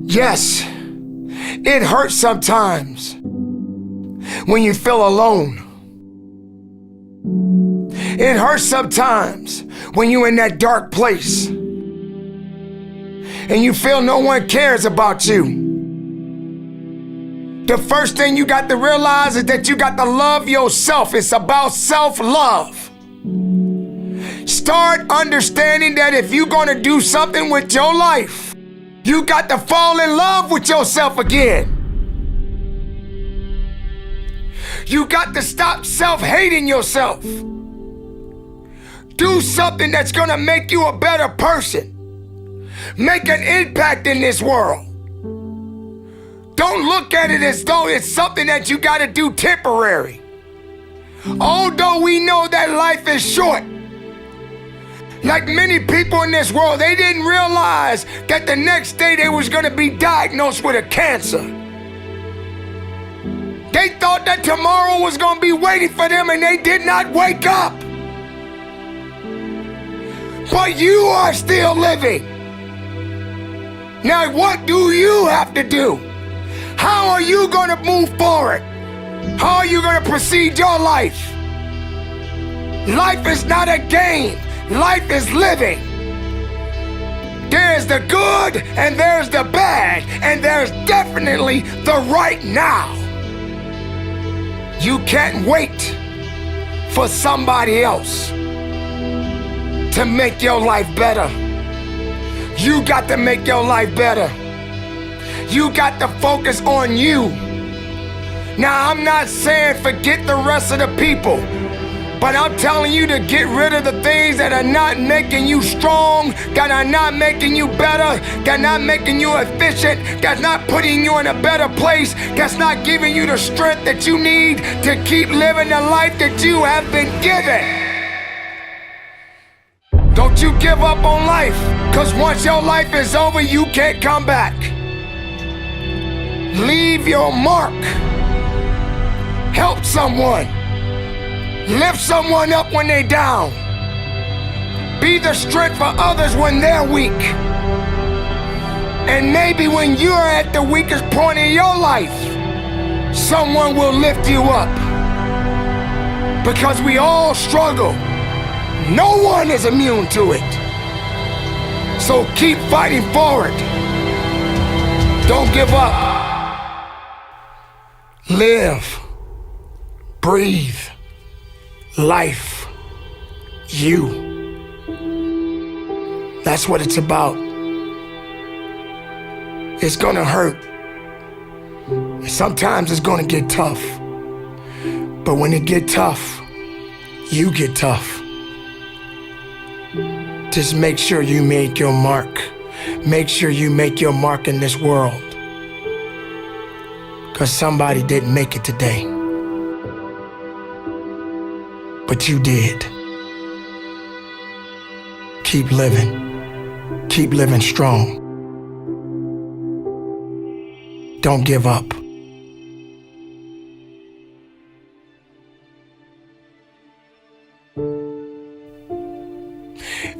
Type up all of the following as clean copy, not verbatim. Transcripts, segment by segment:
Yes, it hurts sometimes when you feel alone. It hurts sometimes when you're in that dark place and you feel no one cares about you. The first thing you got to realize is that you got to love yourself. It's about self-love. Start understanding that if you're going to do something with your life, you got to fall in love with yourself again. You got to stop self-hating yourself. Do something that's going to make you a better person. Make an impact in this world. Don't look at it as though it's something that you got to do temporary. Although we know that life is short, like many people in this world, they didn't realize that the next day they was going to be diagnosed with a cancer. They thought that tomorrow was going to be waiting for them, and they did not wake up. But you are still living. Now, what do you have to do? How are you going to move forward? How are you going to proceed your life? Life is not a game. Life is living. There's the good and there's the bad, and there's definitely the right now. You can't wait for somebody else to make your life better. You got to make your life better. You got to focus on you. Now, I'm not saying forget the rest of the people, but I'm telling you to get rid of the things that are not making you strong, that are not making you better, that are not making you efficient, that's not putting you in a better place, that's not giving you the strength that you need to keep living the life that you have been given. Don't you give up on life, because once your life is over, you can't come back. Leave your mark. Help someone. Lift someone up when they're down. Be the strength for others when they're weak. And maybe when you're at the weakest point in your life, someone will lift you up. Because we all struggle. No one is immune to it. So keep fighting forward. Don't give up. Live. Breathe. Life. You. That's what it's about. It's gonna hurt. Sometimes it's gonna get tough. But when it get tough, you get tough. Just make sure you make your mark. Make sure you make your mark in this world. Because somebody didn't make it today. But you did. Keep living. Keep living strong. Don't give up.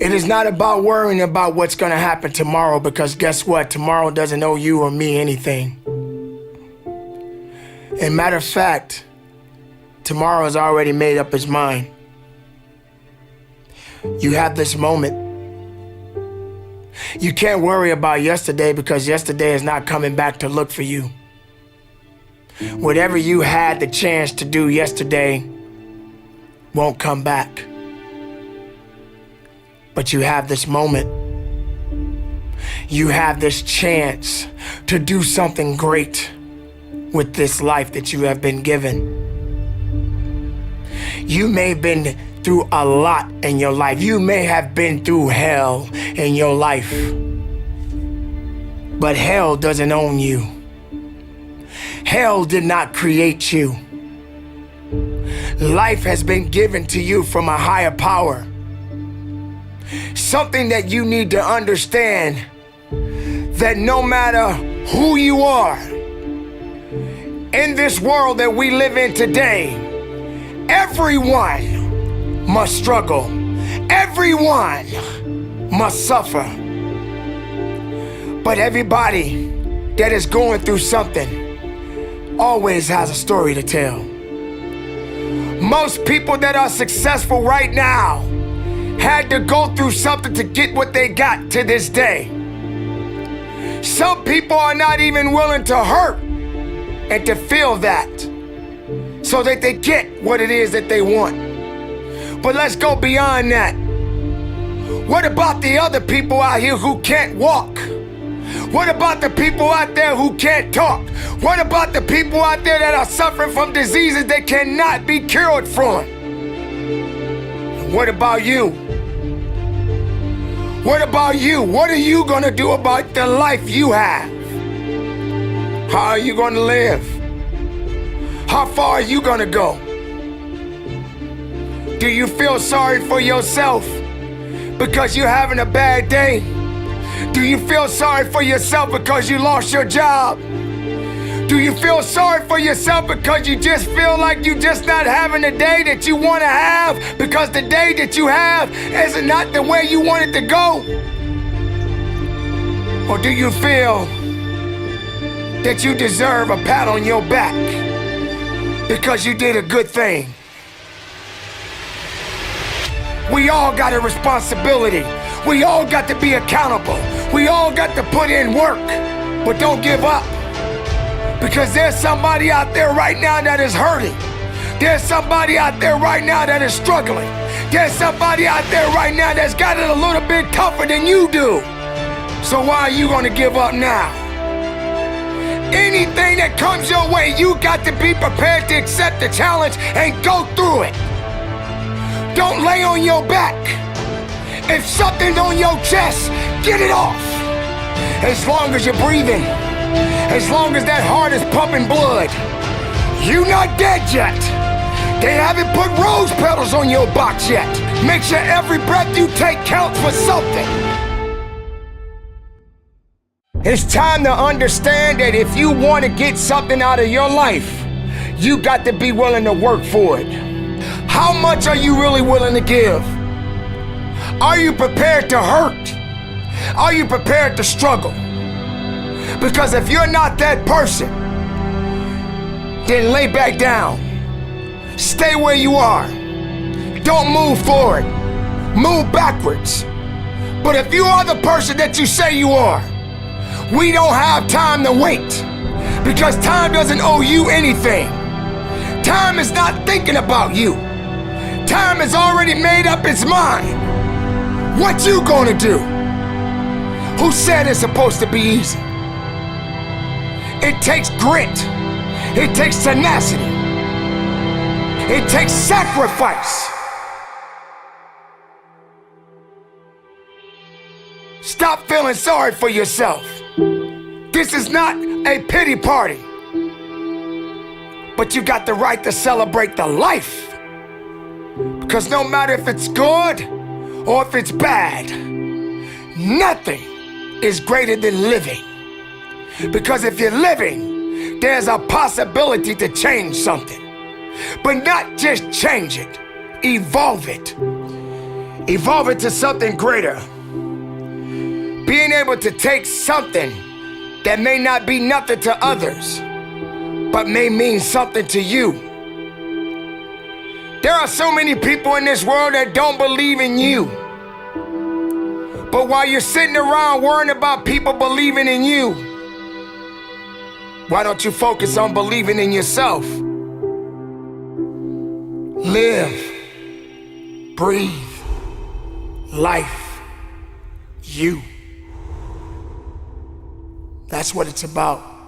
It is not about worrying about what's going to happen tomorrow, because guess what? Tomorrow doesn't owe you or me anything. And matter of fact, tomorrow has already made up its mind. You have this moment. You can't worry about yesterday, because yesterday is not coming back to look for you. Whatever you had the chance to do yesterday won't come back. But you have this moment. You have this chance to do something great with this life that you have been given. You may have been through a lot in your life. You may have been through hell in your life. But hell doesn't own you. Hell did not create you. Life has been given to you from a higher power. Something that you need to understand, that no matter who you are, in this world that we live in today, everyone must struggle. Everyone must suffer. But everybody that is going through something always has a story to tell. Most people that are successful right now had to go through something to get what they got to this day. Some people are not even willing to hurt and to feel that so that they get what it is that they want. But let's go beyond that. What about the other people out here who can't walk? What about the people out there who can't talk? What about the people out there that are suffering from diseases they cannot be cured from? What about you? What about you? What are you gonna do about the life you have? How are you gonna live? How far are you gonna go? Do you feel sorry for yourself because you're having a bad day? Do you feel sorry for yourself because you lost your job? Do you feel sorry for yourself because you just feel like you just not having the day that you want to have because the day that you have is not the way you want it to go? Or do you feel that you deserve a pat on your back because you did a good thing? We all got a responsibility. We all got to be accountable. We all got to put in work, but don't give up. Because there's somebody out there right now that is hurting. There's somebody out there right now that is struggling. There's somebody out there right now that's got it a little bit tougher than you do. So why are you gonna give up now? Anything that comes your way, you got to be prepared to accept the challenge and go through it. Don't lay on your back. If something's on your chest, get it off. As long as you're breathing, as long as that heart is pumping blood, you're not dead yet. They haven't put rose petals on your box yet. Make sure every breath you take counts for something. It's time to understand that if you want to get something out of your life, you got to be willing to work for it. How much are you really willing to give? Are you prepared to hurt? Are you prepared to struggle? Because if you're not that person, then lay back down. Stay where you are. Don't move forward. Move backwards. But if you are the person that you say you are, we don't have time to wait. Because time doesn't owe you anything. Time is not thinking about you. Time has already made up its mind. What you gonna do? Who said it's supposed to be easy? It takes grit. It takes tenacity. It takes sacrifice. Stop feeling sorry for yourself. This is not a pity party. But you got the right to celebrate the life. Because no matter if it's good or if it's bad, nothing is greater than living. Because if you're living, there's a possibility to change something. But not just change it, evolve it. Evolve it to something greater. Being able to take something that may not be nothing to others, but may mean something to you. There are so many people in this world that don't believe in you. But while you're sitting around worrying about people believing in you, why don't you focus on believing in yourself? Live, breathe, life, you. That's what it's about.